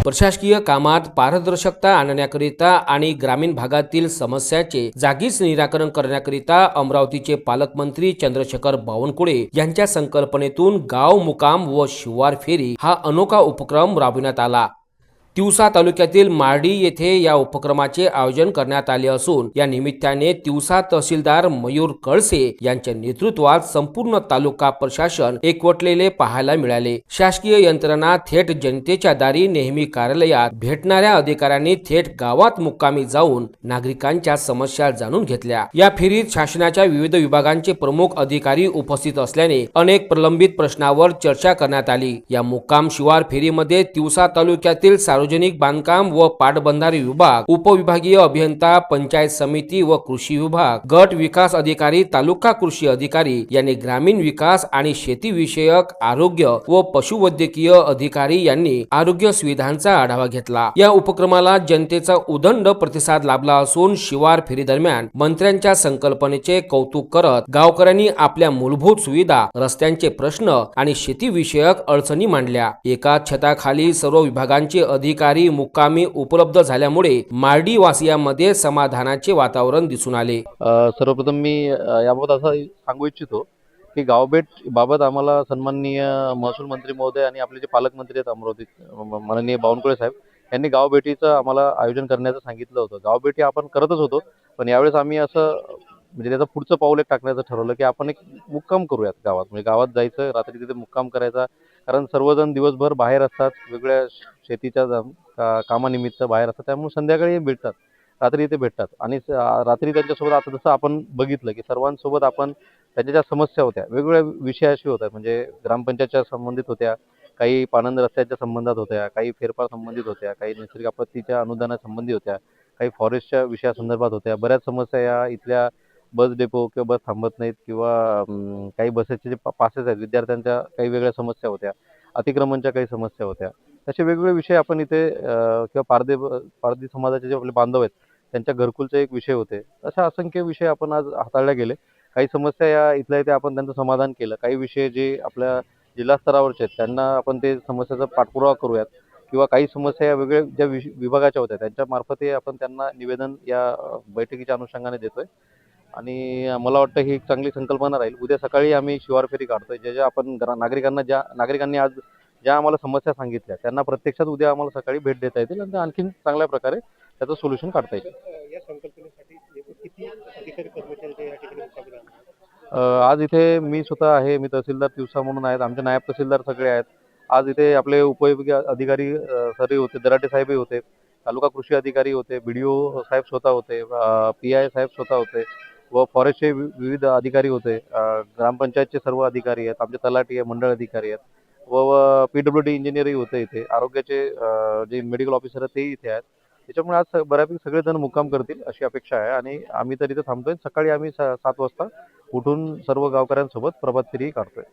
प्रशासकीय कामात पारदर्शकता आणण्याकरिता आणि ग्रामीण भागातील समस्याचे जागीच निराकरण करण्याकरिता अमरावतीचे पालकमंत्री चंद्रशेखर बावनकुळे यांच्या संकल्पनेतून गाव मुकाम व शिवार फेरी हा अनोखा उपक्रम राबविण्यात आला। तिवसा तालुक्यातील मार्डी येथे या उपक्रमाचे आयोजन करण्यात आले असून या निमित्ताने तिवसा तहसीलदार मयूर कळसे यांच्या नेतृत्वात संपूर्ण तालुका प्रशासन एकवटलेले पाहायला मिळाले। शासकीय यंत्रणा थेट जनतेच्या दारी नेहमी कार्यालयात भेटणाऱ्या अधिकाऱ्यांनी थेट गावात मुक्कामी जाऊन नागरिकांच्या समस्या जाणून घेतल्या। या फेरीत शासनाच्या विविध विभागांचे प्रमुख अधिकारी उपस्थित असल्याने अनेक प्रलंबित प्रश्नावर चर्चा करण्यात आली। या मुक्काम शिवार फेरीमध्ये तिवसा तालुक्यातील सार्वजनिक बांधकाम व पाटबंधारे विभाग, उपविभागीय अभियंता, पंचायत समिती व कृषी विभाग, गट विकास अधिकारी, तालुका कृषी अधिकारी यांनी ग्रामीण विकास आणि शेती विषयक, आरोग्य व पशुवैद्यकीय अधिकारी यांनी आरोग्य सुविधांचा आढावा घेतला। या उपक्रमाला जनतेचा उदंड प्रतिसाद लाभला असून शिवार फेरी दरम्यान मंत्र्यांच्या संकल्पनेचे कौतुक करत गावकऱ्यांनी आपल्या मूलभूत सुविधा, रस्त्यांचे प्रश्न आणि शेती विषयक अडचणी मांडल्या। एकाच छताखाली सर्व विभागांचे अधिकारी मुक्कामी उपलब्ध झाल्यामुळे मार्डी वासियांमध्ये समाधानाचे वातावरण दिसून आले। सर्वप्रथम मी याबाबत असं सांगू इच्छितो की गावभेट बाबत आम्हाला सन्माननीय महसूल मंत्री महोदय आणि आपले जे पालकमंत्री आहेत अमरावती माननीय बावनकुळे साहेब यांनी गावभेटीचं आम्हाला आयोजन करण्याचं सांगितलं होतं। गावभेटी आपण करतच होतो, पण यावेळेस आम्ही असं म्हणजे त्याचं पुढचं पाऊल एक टाकण्याचं ठरवलं की आपण एक मुक्काम करूयात गावात। म्हणजे गावात जायचं, रात्री तिथे मुक्काम करायचा, कारण सर्वजण दिवसभर बाहेर असतात, वेगळ्या शेतीच्या कामानिमित्त बाहेर असतात, त्यामुळे संध्याकाळी भेटतात, रात्री इथे भेटतात आणि रात्री त्यांच्यासोबत आता जसं आपण बघितलं की सर्वांसोबत आपण त्यांच्या ज्या समस्या होत्या वेगवेगळ्या विषयाशी होत्या, म्हणजे ग्रामपंचायतच्या संबंधित होत्या, काही पाणंद रस्त्याच्या संबंधात होत्या, काही फेरफार संबंधित होत्या, काही नैसर्गिक आपत्तीच्या अनुदानासंबंधी होत्या, काही फॉरेस्टच्या विषयासंदर्भात होत्या। बऱ्याच समस्या या इथल्या बस डेपो किंवा बस थांबत नाहीत किंवा काही बसेसचे जे पासेस आहेत विद्यार्थ्यांच्या काही वेगळ्या समस्या होत्या, अतिक्रमणच्या काही समस्या होत्या। असे वेगवेगळे विषय आपण इथे किंवा पारधी समाजाचे जे आपले बांधव आहेत त्यांच्या घरकुलचे एक विषय होते। अशा असंख्य विषय आपण आज हाताळले गेले। काही समस्या या इथल्या इथे आपण त्यांचं समाधान केलं, काही विषय जे आपल्या जिल्हा स्तरावरचे आहेत त्यांना आपण ते समस्याचा पाठपुरावा करूयात किंवा काही समस्या या वेगळ्या ज्या विभागाच्या होत्या त्यांच्या मार्फत आपण त्यांना निवेदन या बैठकीच्या अनुषंगाने देतोय आणि मला वाटतं ही एक चांगली संकल्पना राहील। उद्या सकाळी आम्ही शिवार फेरी काढतोय, ज्या आपण नागरिकांनी आज ज्या आम्हाला समस्या सांगितल्या त्यांना प्रत्यक्षात उद्या आम्हाला सकाळी भेट देता येतील आणि आणखीन चांगल्या प्रकारे त्याचं सोल्युशन काढता येईल। या संकल्पनेसाठी किती अधिकारी कर्मचारी या ठिकाणी मुक्कामी राहणार? आज इथे मी स्वतः आहे, मी तहसीलदार तिवसा म्हणून आहेत, आमचे नायब तहसीलदार सगळे आहेत। आज इथे आपले उपविभागीय अधिकारी सरही होते, दराटे साहेबही होते, तालुका कृषी अधिकारी होते, BDO साहेब स्वतः होते, PI साहेब स्वतः होते व फॉरेस्टचे विविध अधिकारी होते, ग्रामपंचायतचे सर्व अधिकारी आहेत, आमचे तलाठी आहे, मंडळ अधिकारी आहेत व PWD इंजिनियरही होते इथे, आरोग्याचे जे मेडिकल ऑफिसर आहेत तेही इथे आहेत। त्याच्यामुळे आज बऱ्यापैकी सगळेजण मुक्काम करतील अशी अपेक्षा आहे आणि आम्ही तर इथे थांबतोय। सकाळी आम्ही 7 वाजता उठून सर्व गावकऱ्यांसोबत प्रभात फेरी काढतोय।